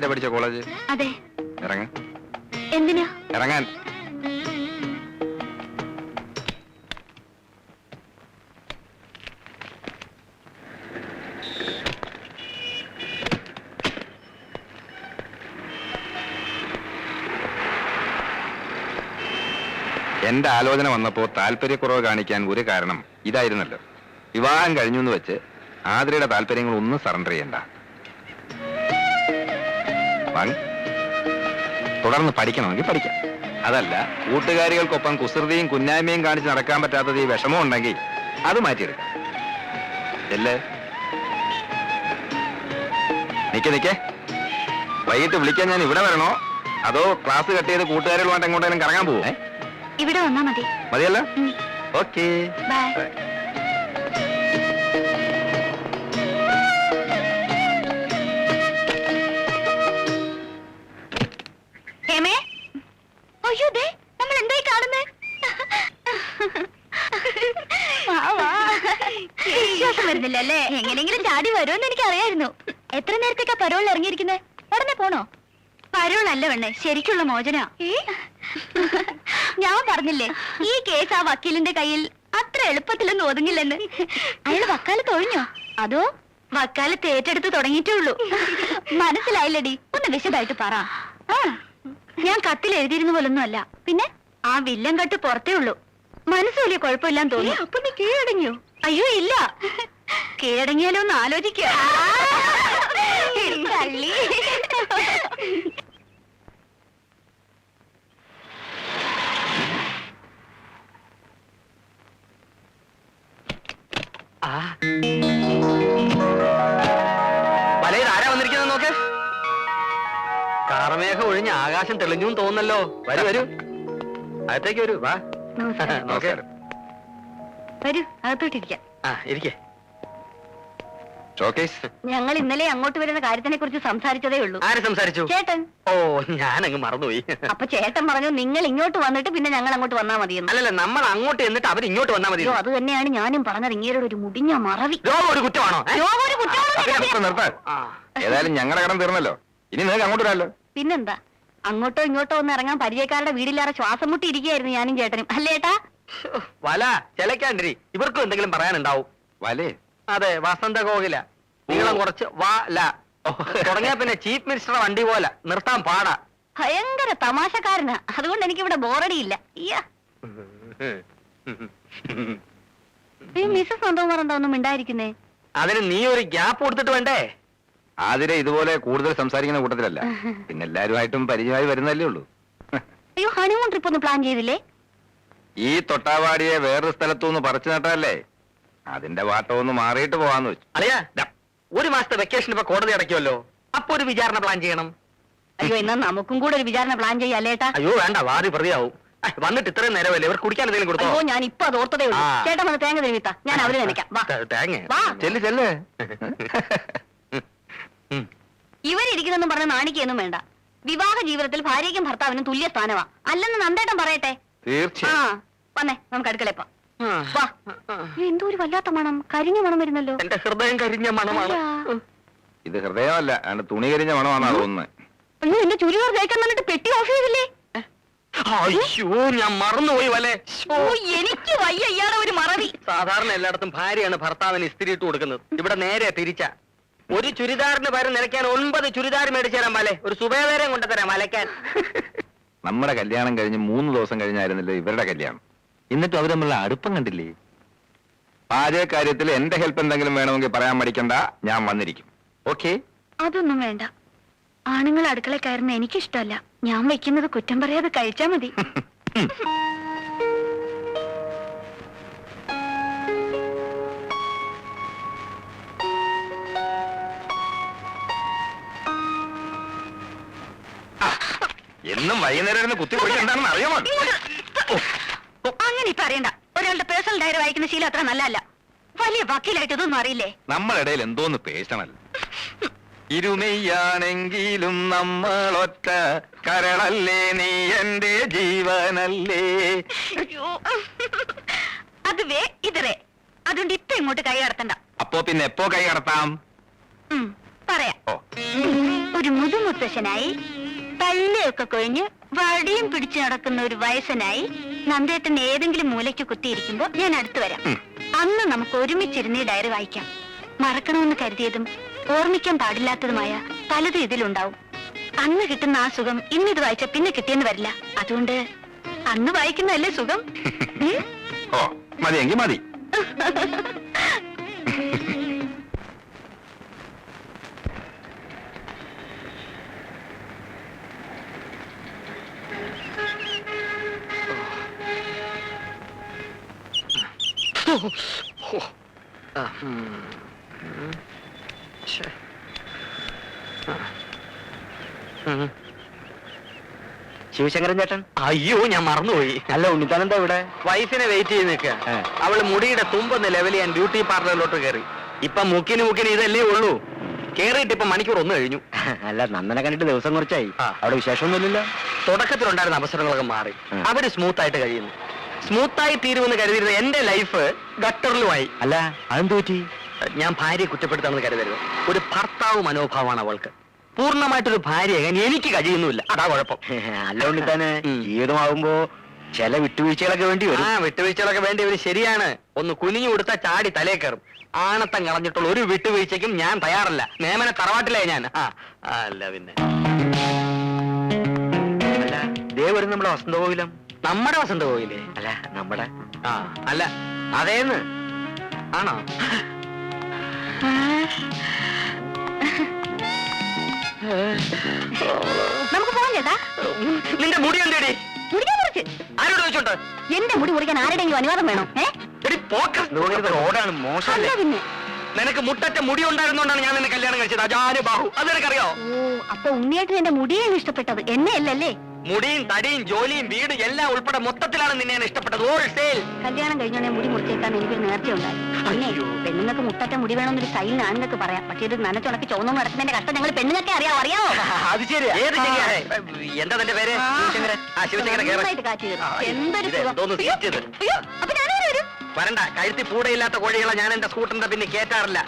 ആതിര പഠിച്ച കോളേജ്? അതെ. ഇറങ്ങ. എന്തിനാ? ഇറങ്ങാൻ. എന്റെ ആലോചന വന്നപ്പോ താല്പര്യക്കുറവ് കാണിക്കാൻ ഒരു കാരണം ഇതായിരുന്നല്ലോ. വിവാഹം കഴിഞ്ഞു എന്ന് വെച്ച് ആതിരയുടെ താല്പര്യങ്ങൾ ഒന്നും സറണ്ടർ ചെയ്യണ്ട. തുടർന്ന് പഠിക്കണമെങ്കിൽ പഠിക്കാം. അതല്ല കൂട്ടുകാരികൾക്കൊപ്പം കുസൃതിയും കുന്നായ്മയും കാണിച്ച് നടക്കാൻ പറ്റാത്തത് ഈ വിഷമം ഉണ്ടെങ്കിൽ അത് മാറ്റിയെടുക്കാം. അല്ലേ? നിക്കേ വൈകിട്ട് വിളിക്കാൻ ഞാൻ ഇവിടെ വരണോ അതോ ക്ലാസ് കട്ട് ചെയ്ത് കൂട്ടുകാരികളുമായിട്ട് എങ്ങോട്ടെങ്കിലും കറങ്ങാൻ പോവോ? ഇവിടെ വന്നാ മതി. മതിയല്ല? Okay, by. ഹേമേ, അയ്യോ ദേ നമ്മൾ എന്തായി കാണുന്നേ? വിശ്വാസം വരുന്നില്ല അല്ലേ? എങ്ങനെയെങ്കിലും ചാടി വരുമെന്ന് എനിക്ക് അറിയായിരുന്നു. എത്ര നേരത്തേക്കാ പരോളിൽ ഇറങ്ങിയിരിക്കുന്നത്? ഉടനെ പോണോ? പരോളല്ല വേണ്ടേ, ശരിക്കുള്ള മോചന. ഞാൻ പറഞ്ഞില്ലേ ഈ കേസ് ആ വക്കീലിന്റെ കയ്യിൽ അത്ര എളുപ്പത്തിലൊന്നും ഒതുങ്ങില്ലെന്ന്. അയാൾ വക്കാലത്ത് ഒഴിഞ്ഞോ അതോ വക്കാലത്ത് ഏറ്റെടുത്ത് തുടങ്ങിയിട്ടേ ഉള്ളൂ? മനസ്സിലായില്ലടി, ഒന്ന് വിശദമായിട്ട് പറ. ഞാൻ കത്തിൽ എഴുതിയിരുന്ന പോലൊന്നും അല്ല. പിന്നെ ആ വില്ലൻ കട്ട് പുറത്തേ ഉള്ളൂ. മനസ്സ് വലിയ കുഴപ്പമില്ലാന്ന് തോന്നി. അപ്പൊ നീ കീഴടങ്ങിയോ? അയ്യോ ഇല്ല, കീഴടങ്ങിയാലോ ഒന്ന് ആലോചിക്കുക. വലയിൽ ആരാ വന്നിരിക്കുന്നത് നോക്ക്. കാർമേഘം ഒഴിഞ്ഞ് ആകാശം തെളിഞ്ഞു തോന്നല്ലോ. വരൂ വരൂ, അകത്തേക്ക് വരൂ. വാ. നമസ്കാരം. വരൂ, അകത്തോട്ടിരിക്കാം. ഇരിക്കേ. ഞങ്ങൾ ഇന്നലെ അങ്ങോട്ട് വരുന്ന കാര്യത്തിനെ കുറിച്ച് സംസാരിച്ചതേ ഉള്ളൂ. ആര് സംസാരിച്ചു? ചേട്ടൻ. ഓ, ഞാനങ്ങ് മറന്നുപോയി. അപ്പൊ ചേട്ടൻ പറഞ്ഞു നിങ്ങൾ ഇങ്ങോട്ട് വന്നിട്ട് പിന്നെ ഞങ്ങൾ അങ്ങോട്ട് വന്നാ മതിയെന്ന്. അല്ലല്ല, നമ്മൾ അങ്ങോട്ട് എന്നിട്ട് അവർ ഇങ്ങോട്ട് വന്നാ മതി. അത് തന്നെയാണ് ഞാനും പറഞ്ഞത്. ഇങ്ങേരുടെ ഒരു മുടിഞ്ഞ മറവി. ഒരു കുറ്റമാണോ? ഏതായാലും ഞങ്ങളുടെ കടം തീർന്നല്ലോ. ഇനി നിങ്ങൾക്ക് അങ്ങോട്ട് വരാമല്ലോ. പിന്നെന്താ, അങ്ങോട്ടോ ഇങ്ങോട്ടോ ഒന്ന് ഇറങ്ങാൻ പരിചയക്കാരുടെ വീടില്ലാതെ ശ്വാസം മുട്ടി ഇരിക്കുകയായിരുന്നു ഞാനും ചേട്ടനും. അല്ലേട്ടാ? വല ചിലക്കാണ്ടിരി, ഇവർക്കും എന്തെങ്കിലും പറയാനുണ്ടാവും. വലേ? അതെ, വസന്ത കോകില. നീളം കുറച്ച് വാല തുടങ്ങിയ പിന്നെ ചീഫ് മിനിസ്റ്റർ വണ്ടി പോലെ നിർത്താൻ പാടാ. ഭയങ്കര തമാശക്കാരനാ, അതുകൊണ്ട് എനിക്കിവിടെ ബോറടിയില്ല. മിസ്സസ് നന്ദകുമാർ എന്താ ഒന്നും മിണ്ടായിരിക്കുന്നേ? അതിന് നീ ഒരു ഗ്യാപ്പ് കൊടുത്തിട്ട് വേണ്ടേ? ആതിര ഇതുപോലെ കൂടുതൽ സംസാരിക്കുന്ന കൂട്ടത്തിലല്ല. പിന്നെ എല്ലാരുമായിട്ടും പരിചയമായി വരുന്നല്ലേ ഉള്ളൂ. അയ്യോ, ഹണിമൂൺ ട്രിപ്പ് ഒന്ന് പ്ലാൻ ചെയ്തില്ലേ? ഈ തൊട്ടാവാടിയെ വേറൊരു സ്ഥലത്തുനിന്ന് പറിച്ചു നട്ടല്ലേ, അതിന്റെ വാട്ടം ഒന്ന് മാറിയിട്ട് പോവാന്ന് വെച്ചു. അളിയാ, ഒരു മാസത്തെ വെക്കേഷൻ ഇപ്പൊ കോടതി അടയ്ക്കുമല്ലോ, അപ്പൊ ഒരു വിചാരണ പ്ലാൻ ചെയ്യണം. അയ്യോ, എന്നാ നമുക്കും കൂടെ ഒരു വിചാരണ പ്ലാൻ ചെയ്യാല്ലേട്ടാ? അയ്യോ വേണ്ട, വാദി പ്രതിയാവും. വന്നിട്ട് ഇത്രയും നേരമല്ലേ, ഇവർ കുടിക്കാൻ എന്തെങ്കിലും കൊടുത്തോ? അയ്യോ, ഞാൻ ഇപ്പൊ അത് ഓർത്തതേ ഉള്ളൂ. ചേട്ടൻ വന്ന് തേങ്ങ തിരുമിത്താ, ഞാൻ അവര് നനയ്ക്കാം. ചെല്ല് ചെല്ല്. ഇവരിയ്ക്കുന്നൊന്നും പറഞ്ഞ നാണിക്കൊന്നും വേണ്ട. വിവാഹ ജീവിതത്തിൽ ഭാര്യയ്ക്കും ഭർത്താവിനും തുല്യ സ്ഥാനമാ. അല്ലെന്ന് നന്ദേട്ടൻ പറയട്ടെ. തീർച്ചയായും. വന്നേ, നമുക്ക് അടുക്കളയപ്പോ. എന്തോ ഒരു വല്ലാത്ത മണം, കരിഞ്ഞ മണം വരുന്നല്ലോ. എന്റെ ഹൃദയം കരിഞ്ഞ മണമാണ്. ഇത് ഹൃദയമല്ല, തുണി കരിഞ്ഞ മണമാണ് തോന്നുന്നത്. അയ്യോ, എന്റെ ചുരിദാർ തേക്കാൻ വന്നിട്ട് പെട്ടി ഓഫ് ചെയ്തില്ലേ? അയ്യോ, ഞാൻ മറന്നുപോയി വല്ലേ. എനിക്ക് വയ്യ ഇയാളെ ഒരു മറവി. സാധാരണ എല്ലായിടത്തും ഭാര്യയാണ് ഭർത്താവിന് ഇസ്തിരി ഇട്ട് കൊടുക്കുന്നത്. ഇവിടെ നേരെ തിരിച്ച. ഒരു ചുരിദാറിന് പകരം നിലയ്ക്കാൻ 9 ചുരിദാർ മേടിച്ചു തരാം മലെ. ഒരു സുബേദരം കൊണ്ടുതരാം മലയ്ക്കാൻ. നമ്മുടെ കല്യാണം കഴിഞ്ഞ് 3 ദിവസം കഴിഞ്ഞായിരുന്നല്ലോ ഇവരുടെ കല്യാണം. എന്നിട്ടും അവർ തമ്മിലുള്ള അടുപ്പം കണ്ടില്ലേ? പാചകക്കാര്യത്തിൽ എന്റെ ഹെൽപ്പ് എന്തെങ്കിലും വേണമെങ്കിൽ പറയാൻ മടിക്കണ്ട, ഞാൻ വന്നിരിക്കും. ഓക്കെ? അതൊന്നും വേണ്ട. ആണുങ്ങൾ അടുക്കള കയറുന്ന എനിക്കിഷ്ടമല്ല. ഞാൻ വെക്കുന്നത് കുറ്റം പറയാതെ കഴിച്ചാ മതി. എന്നും വൈകുന്നേരം കുത്തി പോയി എന്താണെന്ന് അറിയാമോ? അങ്ങനെ പറയണ്ട. ഒരാളുടെ പേഴ്സണൽ ഡയറി വായിക്കുന്ന ശീലം അത്ര നല്ലല്ല. വലിയ വക്കീലായിട്ട് ഇതൊന്നും അറിയില്ലേ? നമ്മളിടയിൽ എന്തോന്ന് പേഴ്സണൽ. ഇരുമയാണെങ്കിലും നമ്മളൊറ്റ കരളല്ലേ, നീ എന്റെ ജീവനല്ലേ. അത് വേ ഇതറേ. അതുകൊണ്ട് ഇപ്പൊ ഇങ്ങോട്ട് കൈ കടത്തണ്ട. അപ്പോ പിന്നെ എപ്പോ കൈ കടത്താം? പറയാം. ഓ ഒരു മുതുമുത്തശ്ശനായി പല്ലിയൊക്കെ കൊഴിഞ്ഞ് വടിയും പിടിച്ചു നടക്കുന്ന ഒരു വയസ്സനായി നന്ദേട്ടൻ ഏതെങ്കിലും മൂലയ്ക്ക് കുത്തിയിരിക്കുമ്പോ ഞാൻ അടുത്ത് വരാം. അന്ന് നമുക്ക് ഒരുമിച്ചിരുന്ന് ഈ ഡയറി വായിക്കാം. മറക്കണമെന്ന് കരുതിയതും ഓർമ്മിക്കാൻ പാടില്ലാത്തതുമായ പലതും ഇതിലുണ്ടാവും. അന്ന് കിട്ടുന്ന ആ സുഖം ഇന്നിത് വായിച്ച പിന്നെ കിട്ടിയെന്ന് വരില്ല. അതുകൊണ്ട് അന്ന് വായിക്കുന്നതല്ലേ സുഖം. ഓ മതിയെങ്കിൽ മതി. ശിവശങ്കരൻ ചേട്ടൻ, അയ്യോ ഞാൻ മറന്നുപോയി. അല്ല ഉണ്ണിത്താനെന്താ ഇവിടെ? വൈഫിനെ വെയിറ്റ് ചെയ്ത് നിൽക്കുക. അവള് മുടിയുടെ തുമ്പൊന്ന് ലെവൽ ചെയ്യാൻ ബ്യൂട്ടി പാർലറിലോട്ട് കയറി. ഇപ്പൊ മുക്കിന് ഇതല്ലേ ഉള്ളൂ. കേറിയിട്ട് ഇപ്പൊ മണിക്കൂർ ഒന്ന് കഴിഞ്ഞു. അല്ല നന്ദനെ കണ്ടിട്ട് ദിവസം കുറച്ചായി. അവിടെ വിശേഷമൊന്നുമില്ലല്ലോ. തുടക്കത്തിലുണ്ടായിരുന്ന അവസരങ്ങളൊക്കെ മാറി. അവര് സ്മൂത്ത് ആയിട്ട് കഴിയുന്നു. സ്മൂത്തായി തീരുമെന്ന് കരുതിയിരുന്ന എന്റെ ലൈഫ് ഗട്ടറിലുമായി. അല്ല അതെന്ത് പറ്റി? ഞാൻ ഭാര്യയെ കുറ്റപ്പെടുത്താമെന്ന് കരുതരുത്. ഒരു ഭർത്താവ് മനോഭാവമാണ് അവൾക്ക്. പൂർണ്ണമായിട്ടൊരു ഭാര്യയാകാൻ എനിക്ക് കഴിയുന്നുമില്ല. അതാ കുഴപ്പം. അല്ല ഉണ്ണിത്താനെ, ജീവിതമാകുമ്പോ ചില വിട്ടുവീഴ്ചകളൊക്കെ വേണ്ടി വരും. വിട്ടുവീഴ്ചകളൊക്കെ വേണ്ടി വരും, ശരിയാണ്. ഒന്ന് കുനിഞ്ഞു കൊടുത്താൽ ചാടി തലേ കയറും. ആണത്തം കളഞ്ഞിട്ടുള്ള ഒരു വിട്ടുവീഴ്ചയ്ക്കും ഞാൻ തയ്യാറല്ല. നേമന തറവാട്ടിലേ ഞാൻ. അല്ല പിന്നെ അല്ല ദേ വരും നമ്മുടെ വസന്തകോവിലം. നമ്മുടെ വസന്തകോവിലേ? അല്ല നമ്മുടെ. അല്ല അതേന്ന്. ആണോ? നമുക്ക് പോകാം ചേട്ടാ. നിന്റെ മുടി എന്തേടി? മുറിക്കാൻ മുറിച്ച്. ആരോട് ചോദിച്ചോണ്ട്? എന്റെ മുടി മുറിക്കാൻ ആരുടെയെങ്കിലും അനുവാദം വേണോ? റോഡാണ് മോശമല്ലേ? അല്ല പിന്നെ. നിനക്ക് മുട്ടറ്റ മുടി ഉണ്ടായിരുന്നോണ്ടാണ് ഞാൻ നിന്നെ കല്യാണം കഴിച്ചത്. അജാന് ബാഹു. അത് നിനക്കറിയോ? ഓ അപ്പൊ ഉണ്ണിയേട്ടൻ എന്റെ മുടിയാണ് ഇഷ്ടപ്പെട്ടത്, എന്നെ അല്ലല്ലേ? മുടിയും തടിയും ജോലിയും വീട് എല്ലാം ഉൾപ്പെടെ മൊത്തത്തിലാണ് നിന്നെ ഞാൻ ഇഷ്ടപ്പെട്ടത്. ഹോൾസെയിൽ. കല്യാണം കഴിഞ്ഞോടെ മുടി മുറിച്ചേക്കാൻ എനിക്കൊരു നേർച്ച ഉണ്ടായി. പിന്നെ പെണ്ണുങ്ങൾക്ക് മുട്ടറ്റ മുടി വേണമെന്നൊരു സ്റ്റൈലിന് ആണുങ്ങൾക്ക് പറയാം. പക്ഷേ ഇത് നനച്ചുണക്കി ചുവന്നു നടക്കുന്നതിന്റെ കഷ്ടം ഞങ്ങൾ പെണ്ണുങ്ങൾക്ക് അറിയാവോ? അത് ശരിയാ. ഏത് ശരിയാണ്? എന്താ തന്റെ പേര്? ശിവശങ്കരൻ. ശിവശങ്കരൻ നന്നായിട്ട് കാറ്റ് കയറും. എന്തൊരു സുഖം. എന്തോന്ന് സീറ്റ്? അയ്യോ, അപ്പൊ ഞാനേ വരും. വരണ്ട. കഴുത്തി പൂടയില്ലാത്ത കോഴികളെ ഞാൻ എന്റെ സ്കൂട്ടറിന്റെ പിന്നെ കേറ്റാറില്ല.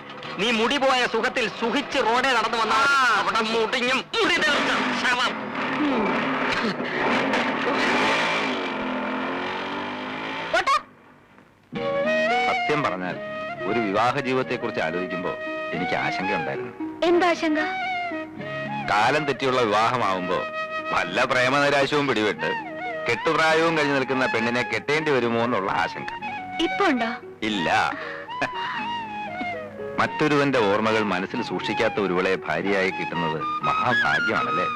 നീ മുടി പോയ സുഖത്തിൽ സുഖിച്ച് റോഡേ നടന്നു വന്നാൽ അവിടെ മുടിഞ്ഞും മുടി തീർക്കും. ശവം. സത്യം പറഞ്ഞാൽ ഒരു വിവാഹ ജീവിതത്തെ കുറിച്ച് ആലോചിക്കുമ്പോ എനിക്ക് ആശങ്കയുണ്ടായിരുന്നു. എന്താ ആശങ്ക? കാലം തെറ്റിയുള്ള വിവാഹമാവുമ്പോ വല്ല പ്രേമനൈരാശ്യവും പിടിപെട്ട് കെട്ടുപ്രായവും കഴിഞ്ഞു നിൽക്കുന്ന പെണ്ണിനെ കെട്ടേണ്ടി വരുമോ എന്നുള്ള ആശങ്ക. ഇപ്പൊ ഉണ്ടോ? ഇല്ല. മറ്റൊരുവന്റെ ഓർമ്മകൾ മനസ്സിൽ സൂക്ഷിക്കാത്ത ഒരുവളെ ഭാര്യയായി കിട്ടുന്നത് മഹാഭാഗ്യമാണല്ലേ?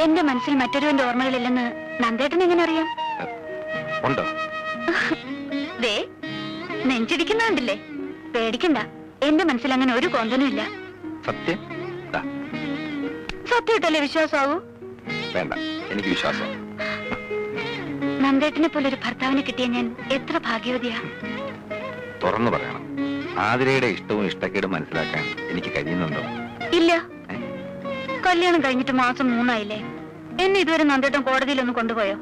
എന്റെ മനസ്സിൽ മറ്റൊരുവന്റെ ഓർമ്മകളില്ലെന്ന് നന്ദേട്ടൻ എങ്ങനെ അറിയാം? ഉണ്ടോ? ദേ നെഞ്ചിടിക്കുന്നുണ്ടല്ലേ? പേടിക്കണ്ട, എന്റെ മനസ്സിൽ അങ്ങനെ ഒരു കോന്തനും ഇല്ല. സത്യം? ദാ, സത്യമായിട്ടല്ലേ വിശ്വാസാവൂ? വേണ്ട, എനിക്ക് വിശ്വാസം. നന്ദേട്ടനെ പോലെ ഒരു ഭർത്താവിനെ കിട്ടിയ ഞാൻ എത്ര ഭാഗ്യവതിയാ. തുറന്നു പറയണം, ആതിരയുടെ ഇഷ്ടവും ഇഷ്ടക്കേടും മനസ്സിലാക്കാൻ എനിക്ക് കഴിയുന്നുണ്ടോ? ഇല്ല. കല്യാണം കഴിഞ്ഞിട്ട് മാസം 3 ആയില്ലേ? എന്നെ ഇതുവരെ നന്ദേട്ടൻ കോടതിയിലൊന്ന് കൊണ്ടുപോയോ?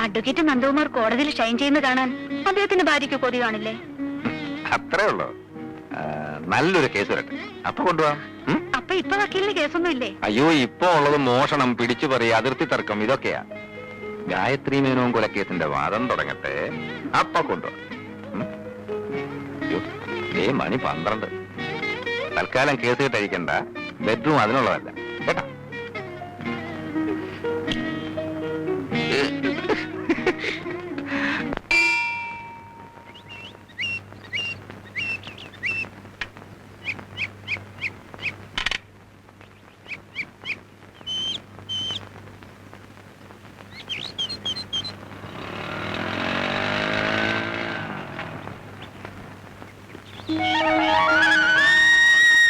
അഡ്വക്കേറ്റ് നന്ദകുമാർ കോടതിയിൽ ഷൈൻ ചെയ്യുന്ന കാണാൻ അദ്ദേഹത്തിന്റെ ഭാര്യയ്ക്ക് കൊതി കാണില്ലേ? അത്രേ ഉള്ളൂ. നല്ലൊരു കേസ് വരട്ടെ, അപ്പൊ കൊണ്ടുപോവാം. അപ്പൊ ഇപ്പൊ വക്കീലിന് കേസൊന്നും ഇല്ലേ? അയ്യോ, ഇപ്പൊ ഉള്ളത് മോഷണം, പിടിച്ചുപറി, അതിർത്തി തർക്കം, ഇതൊക്കെയാ. ഗായത്രി മേനോൻ കൊലക്കേസിന്റെ വാദം തുടങ്ങട്ടെ, അപ്പൊ കൊണ്ടുപോവാം. മണി 12. തൽക്കാലം കേസ് കെട്ടഴിക്കണ്ട. ബെഡ്റൂം അതിനുള്ളതല്ല കേട്ടാ.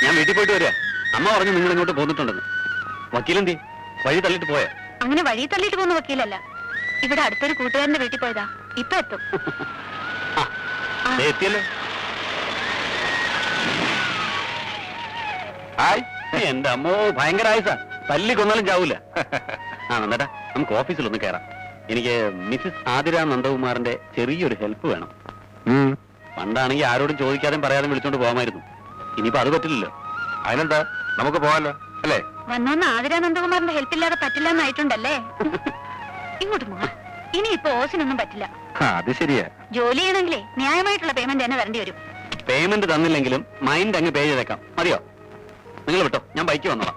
ഞാൻ വീട്ടിൽ പോയിട്ട് വരിക. അമ്മ പറഞ്ഞു നിങ്ങൾ ഇങ്ങോട്ട് പോന്നിട്ടുണ്ടെന്ന്. വക്കീലെന്തി വഴി തള്ളിട്ട് പോയാ? അങ്ങനെ വഴി തള്ളിട്ട് പോകുന്ന വക്കീലല്ല, ഇവിടെ അടുത്തൊരു കൂട്ടുകാരന്റെ വീട്ടിൽ പോയതാ. ഇപ്പൊ എത്തും. എത്തിയല്ലോ. എന്റെ അമ്മോ, ഭയങ്കര ആയുസാ. തല്ലി കൊന്നാലും ചാവൂല. നന്ദേട്ടാ, നമുക്ക് ഓഫീസിലൊന്ന് കയറാം. എനിക്ക് മിസ്സിസ് ആതിര നന്ദകുമാറിന്റെ ചെറിയൊരു ഹെൽപ്പ് വേണം. പണ്ടാണെങ്കിൽ ആരോടും ചോദിക്കാതെയും പറയാതെ വിളിച്ചോണ്ട് പോകാമായിരുന്നു. ഇനിയിപ്പോ അത് പറ്റില്ലല്ലോ. അതിനെന്താ, നമുക്ക് പോവാലോ അല്ലേ? വന്നോന്ന് ആതിര നന്ദകുമാറിന്റെ ഹെൽപ്പ് ഇല്ലാതെ പറ്റില്ല എന്നായിട്ടുണ്ടല്ലേ? ഇങ്ങോട്ട് മാ. ഇനി ഇപ്പൊ ഓസിനൊന്നും പറ്റില്ല. അത് ശരിയാ. ജോലി ചെയ്യണമെങ്കിലേ ന്യായമായിട്ടുള്ള പേയ്മെന്റ് തന്നെ വരേണ്ടി വരും. പേയ്മെന്റ് തന്നില്ലെങ്കിലും മൈൻഡ് അങ്ങ് പേ ചെയ്തേക്കാം. മതിയോ? നിങ്ങൾ വിട്ടോ, ഞാൻ ബൈക്ക് വന്നോളാം.